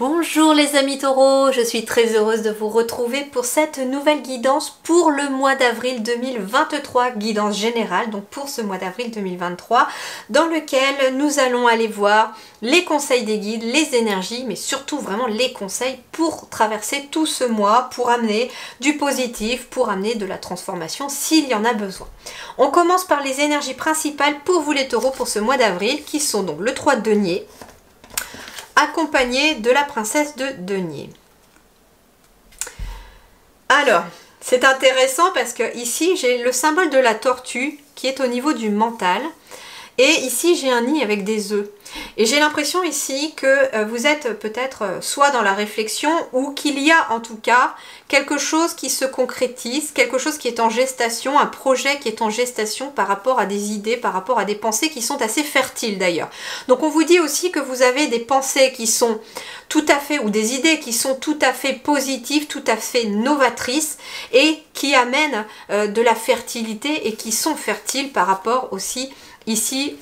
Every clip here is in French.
Bonjour les amis taureaux, je suis très heureuse de vous retrouver pour cette nouvelle guidance pour le mois d'avril 2023, guidance générale donc pour ce mois d'avril 2023 dans lequel nous allons aller voir les conseils des guides, les énergies mais surtout vraiment les conseils pour traverser tout ce mois, pour amener du positif, pour amener de la transformation s'il y en a besoin. On commence par les énergies principales pour vous les taureaux pour ce mois d'avril qui sont donc le 3 de denier, accompagné de la princesse de denier. Alors, c'est intéressant parce que ici j'ai le symbole de la tortue qui est au niveau du mental et ici j'ai un nid avec des œufs. Et j'ai l'impression ici que vous êtes peut-être soit dans la réflexion ou qu'il y a en tout cas quelque chose qui se concrétise, quelque chose qui est en gestation, un projet qui est en gestation par rapport à des idées, par rapport à des pensées qui sont assez fertiles d'ailleurs. Donc on vous dit aussi que vous avez des pensées qui sont tout à fait, ou des idées qui sont tout à fait positives, tout à fait novatrices et qui amènent de la fertilité et qui sont fertiles par rapport aussi ici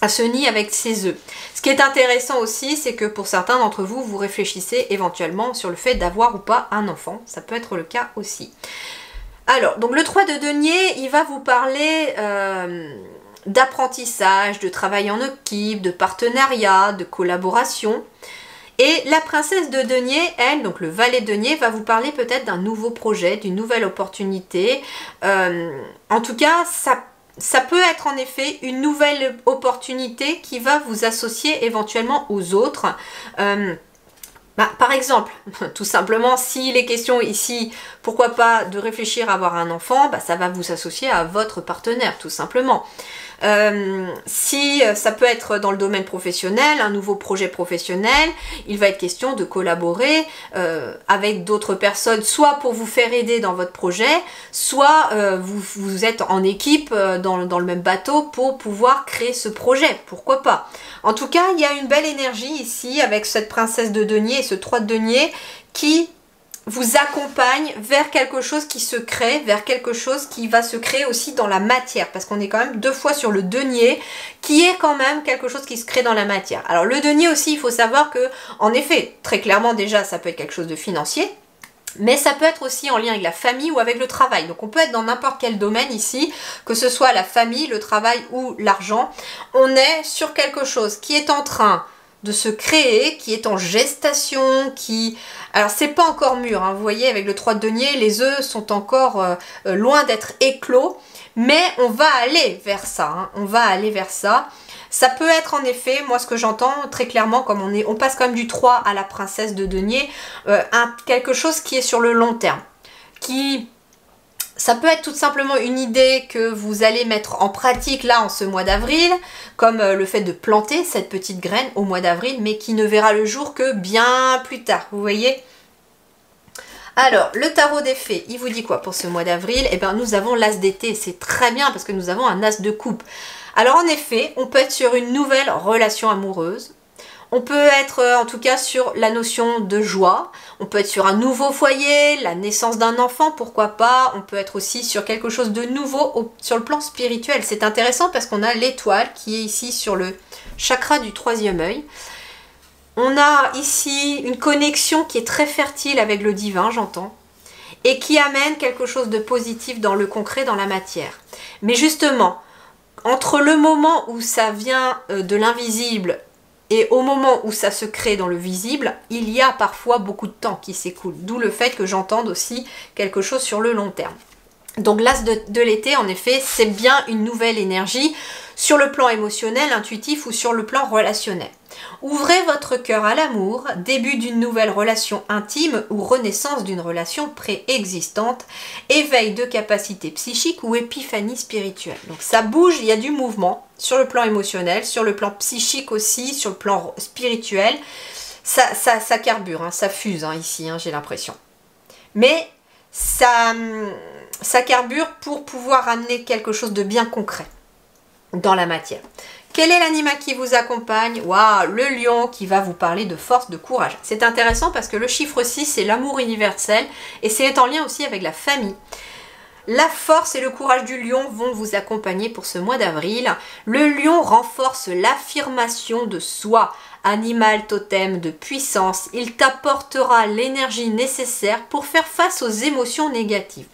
à ce nid avec ses œufs. Ce qui est intéressant aussi, c'est que pour certains d'entre vous, vous réfléchissez éventuellement sur le fait d'avoir ou pas un enfant. Ça peut être le cas aussi. Alors, donc le 3 de denier, il va vous parler d'apprentissage, de travail en équipe, de partenariat, de collaboration. Et la princesse de denier, elle, donc le valet de denier, va vous parler peut-être d'un nouveau projet, d'une nouvelle opportunité. En tout cas, ça peut être en effet une nouvelle opportunité qui va vous associer éventuellement aux autres. Par exemple, tout simplement, s'il est question ici, pourquoi pas de réfléchir à avoir un enfant, ça va vous associer à votre partenaire, tout simplement. Si ça peut être dans le domaine professionnel, un nouveau projet professionnel, il va être question de collaborer avec d'autres personnes, soit pour vous faire aider dans votre projet, soit vous êtes en équipe dans le même bateau pour pouvoir créer ce projet, pourquoi pas. En tout cas, il y a une belle énergie ici avec cette princesse de denier et ce 3 de denier qui vous accompagne vers quelque chose qui se crée, vers quelque chose qui va se créer aussi dans la matière, parce qu'on est quand même deux fois sur le denier, qui est quand même quelque chose qui se crée dans la matière. Alors le denier aussi, il faut savoir que, en effet, très clairement déjà, ça peut être quelque chose de financier, mais ça peut être aussi en lien avec la famille ou avec le travail. Donc on peut être dans n'importe quel domaine ici, que ce soit la famille, le travail ou l'argent. On est sur quelque chose qui est en train de se créer, qui est en gestation, qui... Alors c'est pas encore mûr, hein. Vous voyez avec le 3 de denier, les œufs sont encore loin d'être éclos, mais on va aller vers ça, hein. On va aller vers ça. Ça peut être en effet, moi ce que j'entends très clairement, comme on passe quand même du 3 à la princesse de denier, quelque chose qui est sur le long terme, ça peut être tout simplement une idée que vous allez mettre en pratique là en ce mois d'avril, comme le fait de planter cette petite graine au mois d'avril, mais qui ne verra le jour que bien plus tard, vous voyez. Alors, le tarot des fées, il vous dit quoi pour ce mois d'avril? Eh bien, nous avons l'as d'été, c'est très bien parce que nous avons un as de coupe. Alors en effet, on peut être sur une nouvelle relation amoureuse. On peut être en tout cas sur la notion de joie, on peut être sur un nouveau foyer, la naissance d'un enfant, pourquoi pas. On peut être aussi sur quelque chose de nouveau sur le plan spirituel. C'est intéressant parce qu'on a l'étoile qui est ici sur le chakra du 3e œil. On a ici une connexion qui est très fertile avec le divin, j'entends, et qui amène quelque chose de positif dans le concret, dans la matière. Mais justement, entre le moment où ça vient de l'invisible et au moment où ça se crée dans le visible, il y a parfois beaucoup de temps qui s'écoule. D'où le fait que j'entende aussi quelque chose sur le long terme. Donc l'as de l'été, en effet, c'est bien une nouvelle énergie sur le plan émotionnel, intuitif ou sur le plan relationnel. Ouvrez votre cœur à l'amour, début d'une nouvelle relation intime ou renaissance d'une relation préexistante, éveil de capacité psychique ou épiphanie spirituelle. Donc ça bouge, il y a du mouvement sur le plan émotionnel, sur le plan psychique aussi, sur le plan spirituel. Ça carbure, hein, ça fuse hein, ici, hein, j'ai l'impression. Mais ça carbure pour pouvoir amener quelque chose de bien concret dans la matière. Quel est l'animal qui vous accompagne? Waouh, le lion qui va vous parler de force, de courage. C'est intéressant parce que le chiffre 6, c'est l'amour universel et c'est en lien aussi avec la famille. La force et le courage du lion vont vous accompagner pour ce mois d'avril. Le lion renforce l'affirmation de soi, Animal totem de puissance, il t'apportera l'énergie nécessaire pour faire face aux émotions négatives.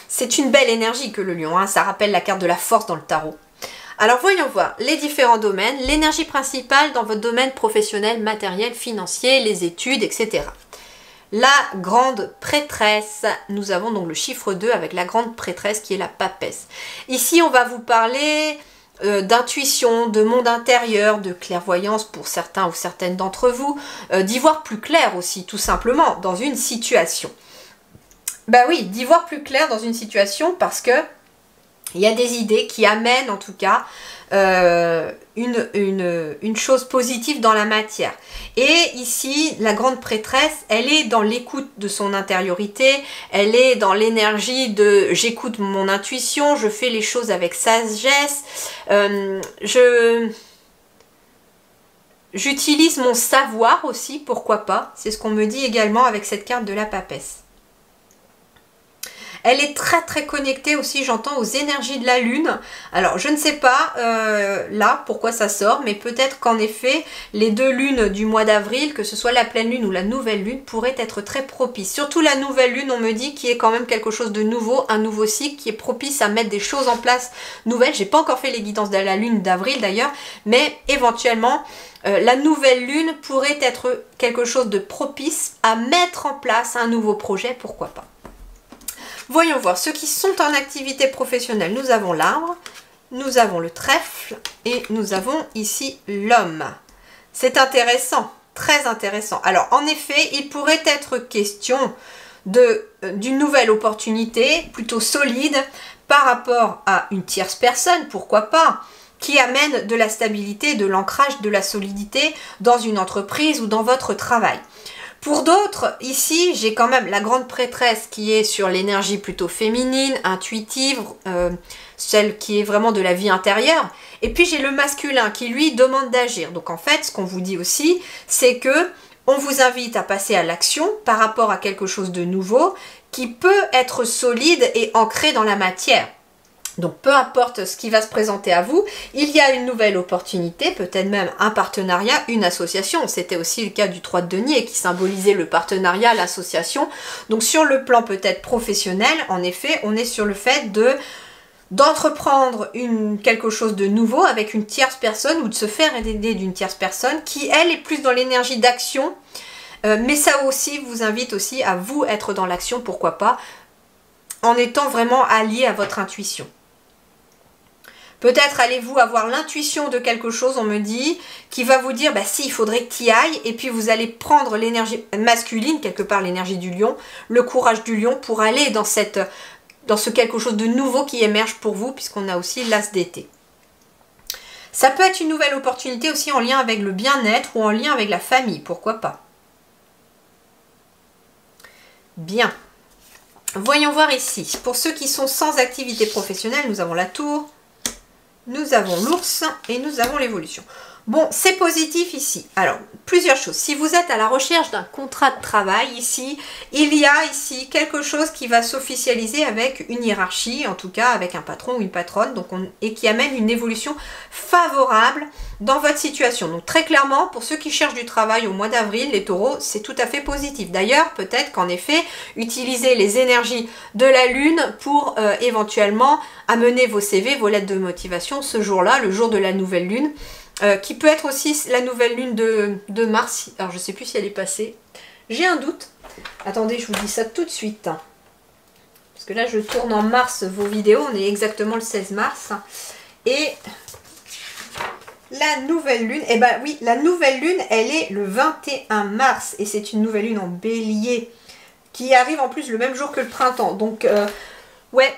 C'est une belle énergie que le lion, hein. Ça rappelle la carte de la force dans le tarot. Alors voyons voir les différents domaines, l'énergie principale dans votre domaine professionnel, matériel, financier, les études, etc. La grande prêtresse, nous avons donc le chiffre 2 avec la grande prêtresse qui est la papesse. Ici on va vous parler d'intuition, de monde intérieur, de clairvoyance pour certains ou certaines d'entre vous, d'y voir plus clair aussi tout simplement dans une situation. Bah oui, d'y voir plus clair dans une situation parce que il y a des idées qui amènent en tout cas une chose positive dans la matière. Et ici, la grande prêtresse, elle est dans l'écoute de son intériorité, elle est dans l'énergie de j'écoute mon intuition, je fais les choses avec sagesse, j'utilise mon savoir aussi, pourquoi pas, c'est ce qu'on me dit également avec cette carte de la papesse. Elle est très connectée aussi, j'entends, aux énergies de la lune. Alors, je ne sais pas là pourquoi ça sort, mais peut-être qu'en effet, les deux lunes du mois d'avril, que ce soit la pleine lune ou la nouvelle lune, pourraient être très propices. Surtout la nouvelle lune, on me dit, qui est quand même quelque chose de nouveau, un nouveau cycle, qui est propice à mettre des choses en place nouvelles. J'ai pas encore fait les guidances de la lune d'avril d'ailleurs, mais éventuellement, la nouvelle lune pourrait être quelque chose de propice à mettre en place un nouveau projet, pourquoi pas. Voyons voir, ceux qui sont en activité professionnelle, nous avons l'arbre, nous avons le trèfle et nous avons ici l'homme. C'est intéressant, très intéressant. Alors en effet, il pourrait être question d'une nouvelle opportunité plutôt solide par rapport à une tierce personne, pourquoi pas, qui amène de la stabilité, de l'ancrage, de la solidité dans une entreprise ou dans votre travail. Pour d'autres, ici, j'ai quand même la grande prêtresse qui est sur l'énergie plutôt féminine, intuitive, celle qui est vraiment de la vie intérieure. Et puis j'ai le masculin qui, lui, demande d'agir. Donc en fait, ce qu'on vous dit aussi, c'est que on vous invite à passer à l'action par rapport à quelque chose de nouveau qui peut être solide et ancré dans la matière. Donc peu importe ce qui va se présenter à vous, il y a une nouvelle opportunité, peut-être même un partenariat, une association. C'était aussi le cas du 3 de denier qui symbolisait le partenariat, l'association. Donc sur le plan peut-être professionnel, en effet, on est sur le fait d'entreprendre quelque chose de nouveau avec une tierce personne ou de se faire aider d'une tierce personne qui, elle, est plus dans l'énergie d'action. Mais ça aussi vous invite aussi à vous être dans l'action, pourquoi pas, en étant vraiment allié à votre intuition. Peut-être allez-vous avoir l'intuition de quelque chose, on me dit, qui va vous dire, bah si, il faudrait que tu y ailles, et puis vous allez prendre l'énergie masculine, quelque part l'énergie du lion, le courage du lion, pour aller dans ce quelque chose de nouveau qui émerge pour vous, puisqu'on a aussi l'as d'été. Ça peut être une nouvelle opportunité aussi en lien avec le bien-être ou en lien avec la famille, pourquoi pas. Bien. Voyons voir ici. Pour ceux qui sont sans activité professionnelle, nous avons la tour, nous avons l'ours et nous avons l'évolution. Bon, c'est positif ici. Alors, plusieurs choses. Si vous êtes à la recherche d'un contrat de travail ici, il y a ici quelque chose qui va s'officialiser avec une hiérarchie, en tout cas avec un patron ou une patronne, donc et qui amène une évolution favorable dans votre situation. Donc très clairement, pour ceux qui cherchent du travail au mois d'avril, les taureaux, c'est tout à fait positif. D'ailleurs, peut-être qu'en effet, utilisez les énergies de la lune pour éventuellement amener vos CV, vos lettres de motivation ce jour-là, le jour de la nouvelle lune. Qui peut être aussi la nouvelle lune de mars. Alors je ne sais plus si elle est passée. J'ai un doute. Attendez, je vous dis ça tout de suite. Parce que là je tourne en mars vos vidéos. On est exactement le 16 mars. Et la nouvelle lune, eh ben oui, la nouvelle lune, elle est le 21 mars. Et c'est une nouvelle lune en bélier. Qui arrive en plus le même jour que le printemps. Donc ouais.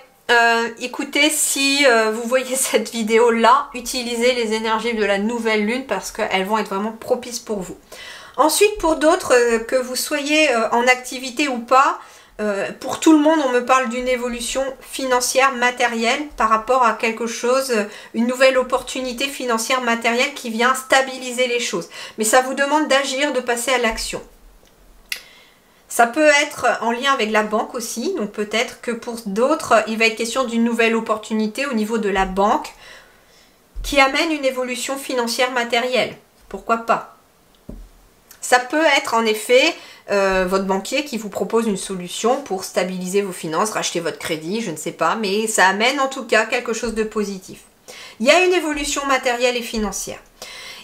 Écoutez, si vous voyez cette vidéo là, utilisez les énergies de la nouvelle lune parce qu'elles vont être vraiment propices pour vous. Ensuite, pour d'autres, que vous soyez en activité ou pas, pour tout le monde, on me parle d'une évolution financière, matérielle par rapport à quelque chose, une nouvelle opportunité financière, matérielle qui vient stabiliser les choses. Mais ça vous demande d'agir, de passer à l'action. Ça peut être en lien avec la banque aussi, donc peut-être que pour d'autres, il va être question d'une nouvelle opportunité au niveau de la banque. qui amène une évolution financière matérielle. Pourquoi pas? Ça peut être en effet votre banquier qui vous propose une solution pour stabiliser vos finances, racheter votre crédit, je ne sais pas, mais ça amène en tout cas quelque chose de positif. Il y a une évolution matérielle et financière.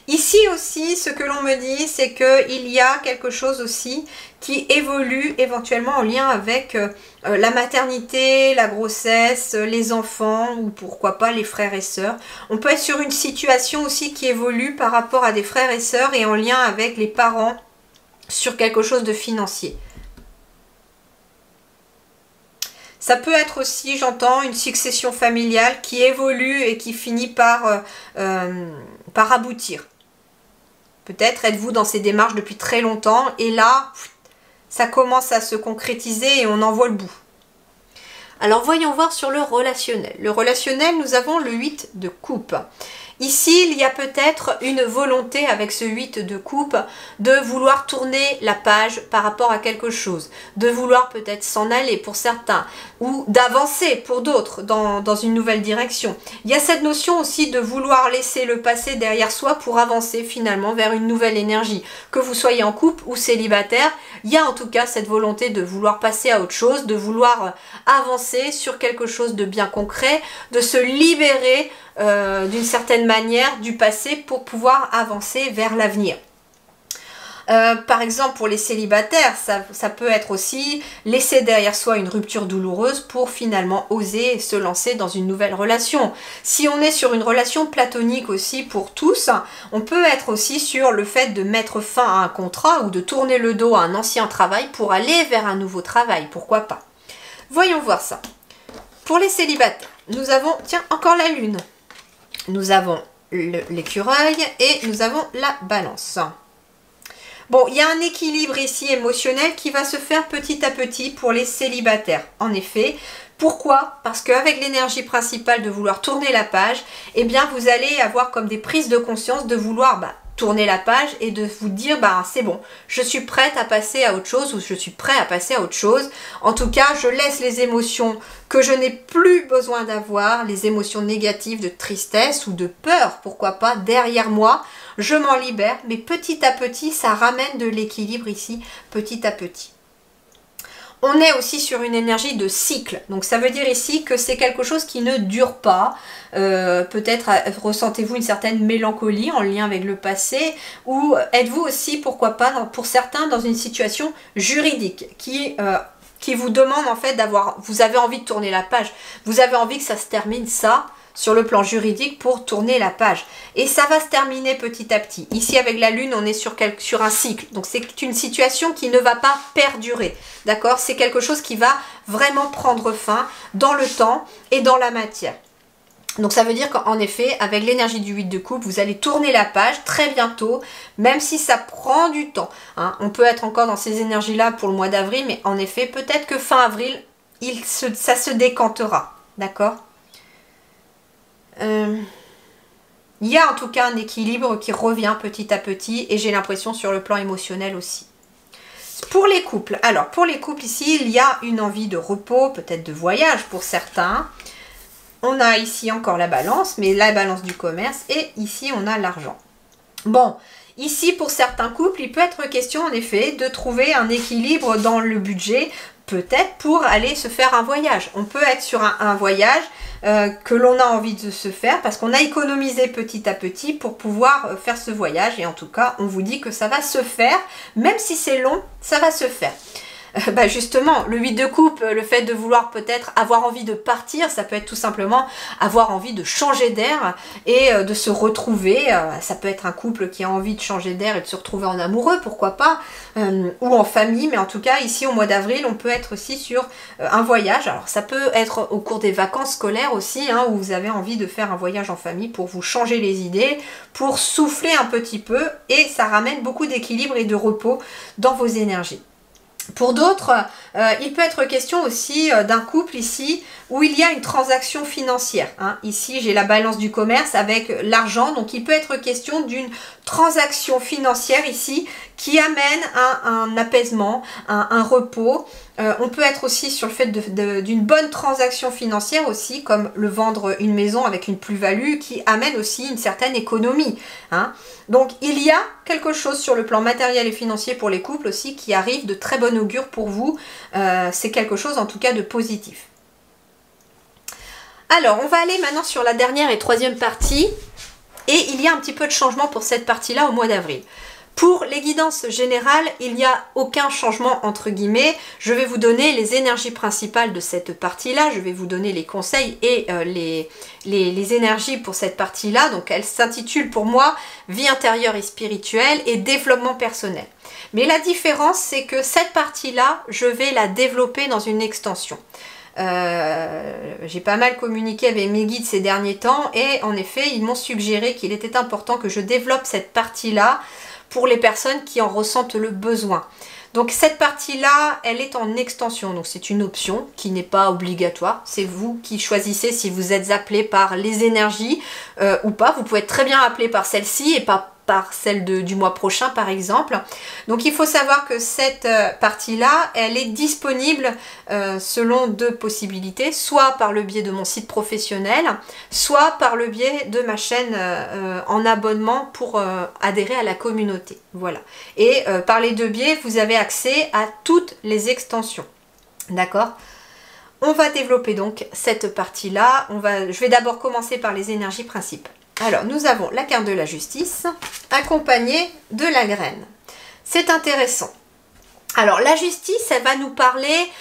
Ici aussi, ce que l'on me dit, c'est qu'il y a quelque chose aussi qui évolue éventuellement en lien avec la maternité, la grossesse, les enfants ou pourquoi pas les frères et sœurs. On peut être sur une situation aussi qui évolue par rapport à des frères et sœurs et en lien avec les parents sur quelque chose de financier. Ça peut être aussi, j'entends, une succession familiale qui évolue et qui finit par aboutir. Peut-être êtes-vous dans ces démarches depuis très longtemps et là, ça commence à se concrétiser et on en voit le bout. Alors voyons voir sur le relationnel. Le relationnel, nous avons le 8 de coupe. Ici, il y a peut-être une volonté avec ce 8 de coupe de vouloir tourner la page par rapport à quelque chose, de vouloir peut-être s'en aller pour certains ou d'avancer pour d'autres dans une nouvelle direction. Il y a cette notion aussi de vouloir laisser le passé derrière soi pour avancer finalement vers une nouvelle énergie. Que vous soyez en couple ou célibataire, il y a en tout cas cette volonté de vouloir passer à autre chose, de vouloir avancer sur quelque chose de bien concret, de se libérer d'une certaine manière du passé pour pouvoir avancer vers l'avenir. Par exemple, pour les célibataires, ça peut être aussi laisser derrière soi une rupture douloureuse pour finalement oser se lancer dans une nouvelle relation. Si on est sur une relation platonique aussi pour tous, on peut être aussi sur le fait de mettre fin à un contrat ou de tourner le dos à un ancien travail pour aller vers un nouveau travail, pourquoi pas. Voyons voir ça. Pour les célibataires, nous avons, tiens, encore la lune. Nous avons l'écureuil et nous avons la balance. Bon, il y a un équilibre ici émotionnel qui va se faire petit à petit pour les célibataires. En effet, pourquoi? Parce qu'avec l'énergie principale de vouloir tourner la page, eh bien vous allez avoir comme des prises de conscience de vouloir tourner la page et de vous dire c'est bon, je suis prête à passer à autre chose ou je suis prêt à passer à autre chose. En tout cas, je laisse les émotions que je n'ai plus besoin d'avoir, les émotions négatives de tristesse ou de peur, pourquoi pas, derrière moi. Je m'en libère, mais petit à petit, ça ramène de l'équilibre ici, petit à petit. On est aussi sur une énergie de cycle. Donc ça veut dire ici que c'est quelque chose qui ne dure pas. Peut-être ressentez-vous une certaine mélancolie en lien avec le passé. Ou êtes-vous aussi, pourquoi pas, pour certains, dans une situation juridique qui vous demande en fait vous avez envie de tourner la page. Vous avez envie que ça se termine ça sur le plan juridique pour tourner la page. Et ça va se terminer petit à petit. Ici, avec la lune, on est sur un cycle. Donc, c'est une situation qui ne va pas perdurer. D'accord? C'est quelque chose qui va vraiment prendre fin dans le temps et dans la matière. Donc, ça veut dire qu'en effet, avec l'énergie du 8 de coupe, vous allez tourner la page très bientôt, même si ça prend du temps. Hein. On peut être encore dans ces énergies-là pour le mois d'avril, mais en effet, peut-être que fin avril, ça se décantera. D'accord? Il y a en tout cas un équilibre qui revient petit à petit et j'ai l'impression sur le plan émotionnel aussi. Pour les couples, alors pour les couples ici, il y a une envie de repos, peut-être de voyage pour certains. On a ici encore la balance, mais la balance du commerce et ici on a l'argent. Bon, ici pour certains couples, il peut être question en effet de trouver un équilibre dans le budget, peut-être pour aller se faire un voyage. On peut être sur un voyage que l'on a envie de se faire parce qu'on a économisé petit à petit pour pouvoir faire ce voyage et en tout cas on vous dit que ça va se faire, même si c'est long, ça va se faire. Justement, le 8 de coupe, le fait de vouloir peut-être avoir envie de partir, ça peut être tout simplement avoir envie de changer d'air et de se retrouver. Ça peut être un couple qui a envie de changer d'air et de se retrouver en amoureux, pourquoi pas, ou en famille, mais en tout cas ici au mois d'avril, on peut être aussi sur un voyage. Alors ça peut être au cours des vacances scolaires aussi, hein, où vous avez envie de faire un voyage en famille pour vous changer les idées, pour souffler un petit peu et ça ramène beaucoup d'équilibre et de repos dans vos énergies. Pour d'autres, il peut être question aussi d'un couple ici où il y a une transaction financière. Hein. Ici, j'ai la balance du commerce avec l'argent. Donc, il peut être question d'une transaction financière ici qui amène un apaisement, un repos. On peut être aussi sur le fait d'une bonne transaction financière aussi, comme le vendre une maison avec une plus-value qui amène aussi une certaine économie. Hein. Donc il y a quelque chose sur le plan matériel et financier pour les couples aussi qui arrive de très bon augure pour vous. C'est quelque chose en tout cas de positif. Alors on va aller maintenant sur la dernière et troisième partie. Et il y a un petit peu de changement pour cette partie-là au mois d'avril. Pour les guidances générales, il n'y a aucun changement entre guillemets. Je vais vous donner les énergies principales de cette partie-là. Je vais vous donner les conseils et les énergies pour cette partie-là. Donc elle s'intitule pour moi « Vie intérieure et spirituelle et développement personnel ». Mais la différence, c'est que cette partie-là, je vais la développer dans une extension. J'ai pas mal communiqué avec mes guides ces derniers temps et en effet, ils m'ont suggéré qu'il était important que je développe cette partie-là pour les personnes qui en ressentent le besoin. Donc cette partie-là, elle est en extension, donc c'est une option qui n'est pas obligatoire. C'est vous qui choisissez si vous êtes appelé par les énergies ou pas. Vous pouvez être très bien appelé par celle-ci et pas par celle du mois prochain par exemple. Donc il faut savoir que cette partie-là, elle est disponible selon deux possibilités, soit par le biais de mon site professionnel, soit par le biais de ma chaîne en abonnement pour adhérer à la communauté. Voilà. Et par les deux biais, vous avez accès à toutes les extensions. D'accord ? On va développer donc cette partie-là. Je vais d'abord commencer par les énergies principales. Alors, nous avons la carte de la justice, accompagnée de la graine. C'est intéressant. Alors, la justice, elle va nous parler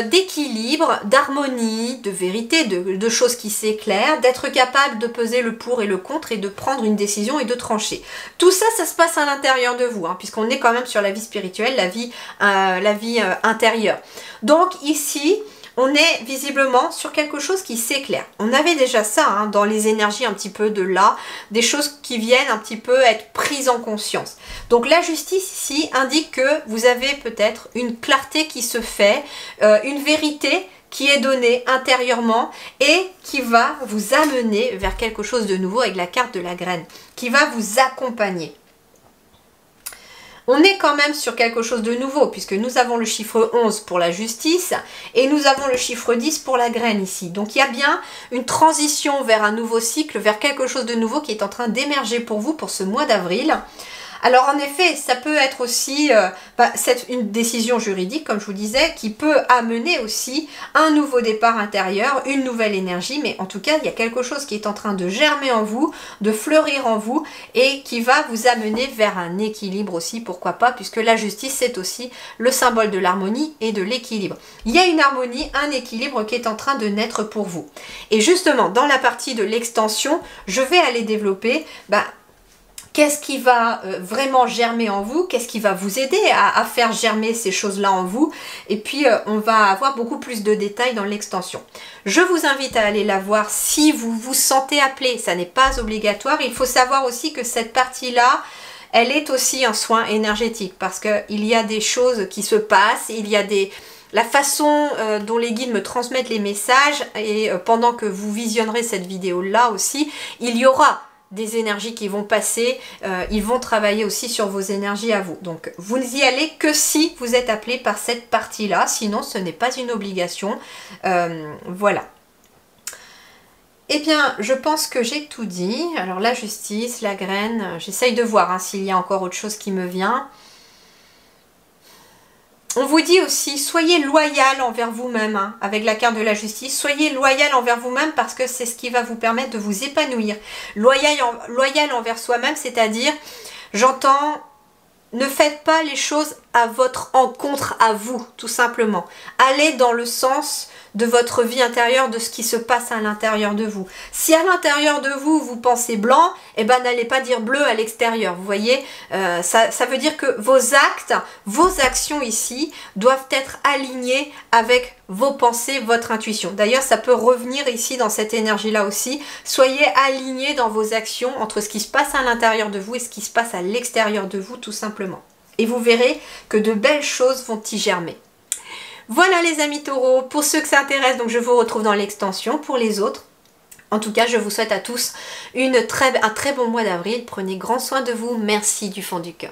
d'équilibre, d'harmonie, de vérité, de choses qui s'éclairent, d'être capable de peser le pour et le contre et de prendre une décision et de trancher. Tout ça, ça se passe à l'intérieur de vous, hein, puisqu'on est quand même sur la vie spirituelle, la vie intérieure. Donc, ici, on est visiblement sur quelque chose qui s'éclaire. On avait déjà ça hein, dans les énergies un petit peu de là, des choses qui viennent un petit peu être prises en conscience. Donc la justice ici indique que vous avez peut-être une clarté qui se fait, une vérité qui est donnée intérieurement et qui va vous amener vers quelque chose de nouveau avec la carte de la graine, qui va vous accompagner. On est quand même sur quelque chose de nouveau puisque nous avons le chiffre 11 pour la justice et nous avons le chiffre 10 pour la graine ici. Donc il y a bien une transition vers un nouveau cycle, vers quelque chose de nouveau qui est en train d'émerger pour vous pour ce mois d'avril. Alors en effet, ça peut être aussi une décision juridique, comme je vous disais, qui peut amener aussi un nouveau départ intérieur, une nouvelle énergie, mais en tout cas, il y a quelque chose qui est en train de germer en vous, de fleurir en vous, et qui va vous amener vers un équilibre aussi, pourquoi pas, puisque la justice, c'est aussi le symbole de l'harmonie et de l'équilibre. Il y a une harmonie, un équilibre qui est en train de naître pour vous. Et justement, dans la partie de l'extension, je vais aller développer qu'est-ce qui va vraiment germer en vous? Qu'est-ce qui va vous aider à faire germer ces choses-là en vous? Et puis, on va avoir beaucoup plus de détails dans l'extension. Je vous invite à aller la voir si vous vous sentez appelé. Ça n'est pas obligatoire. Il faut savoir aussi que cette partie-là, elle est aussi un soin énergétique parce qu'il y a des choses qui se passent, il y a la façon dont les guides me transmettent les messages et pendant que vous visionnerez cette vidéo-là aussi, il y aura des énergies qui vont passer, ils vont travailler aussi sur vos énergies à vous. Donc vous n'y allez que si vous êtes appelé par cette partie-là, sinon ce n'est pas une obligation. Voilà. Eh bien, je pense que j'ai tout dit. Alors la justice, la graine, j'essaye de voir hein, s'il y a encore autre chose qui me vient. On vous dit aussi, soyez loyal envers vous-même, hein, avec la carte de la justice. Soyez loyal envers vous-même parce que c'est ce qui va vous permettre de vous épanouir. Loyal envers soi-même, c'est-à-dire, j'entends, ne faites pas les choses à votre encontre à vous, tout simplement. Allez dans le sens de votre vie intérieure, de ce qui se passe à l'intérieur de vous. Si à l'intérieur de vous, vous pensez blanc, eh ben n'allez pas dire bleu à l'extérieur. Vous voyez, ça veut dire que vos actes, vos actions ici doivent être alignés avec vos pensées, votre intuition. D'ailleurs, ça peut revenir ici dans cette énergie-là aussi. Soyez alignés dans vos actions entre ce qui se passe à l'intérieur de vous et ce qui se passe à l'extérieur de vous, tout simplement. Et vous verrez que de belles choses vont y germer. Voilà les amis taureaux, pour ceux que ça intéresse, donc je vous retrouve dans l'extension. Pour les autres, en tout cas, je vous souhaite à tous un très bon mois d'avril. Prenez grand soin de vous. Merci du fond du cœur.